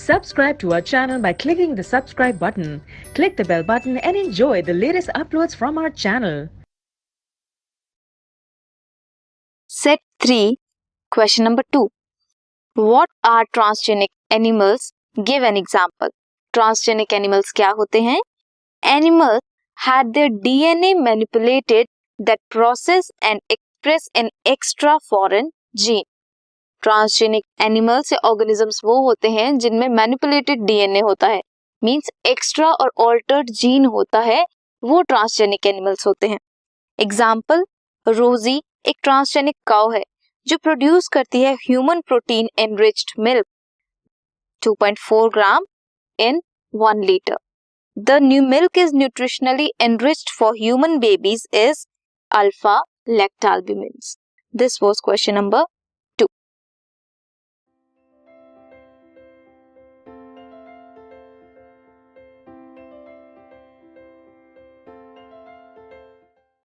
Subscribe to our channel by clicking the subscribe button. Click the bell button and enjoy the latest uploads from our channel. Set 3, question number 2. What are transgenic animals? Give an example. Transgenic animals क्या होते हैं? Animals had their DNA manipulated that process and express an extra foreign gene. Transgenic animals या organisms वो होते हैं जिनमें manipulated DNA होता है, मींस एक्स्ट्रा और ऑल्टर्ड जीन होता है, वो ट्रांसजेनिक एनिमल्स होते हैं. एग्जाम्पल, रोजी एक ट्रांसजेनिक काउ है जो प्रोड्यूस करती है human protein enriched milk 2.4 gram in 1 liter. The new milk is nutritionally enriched for human babies is alpha lactalbumins. This was question number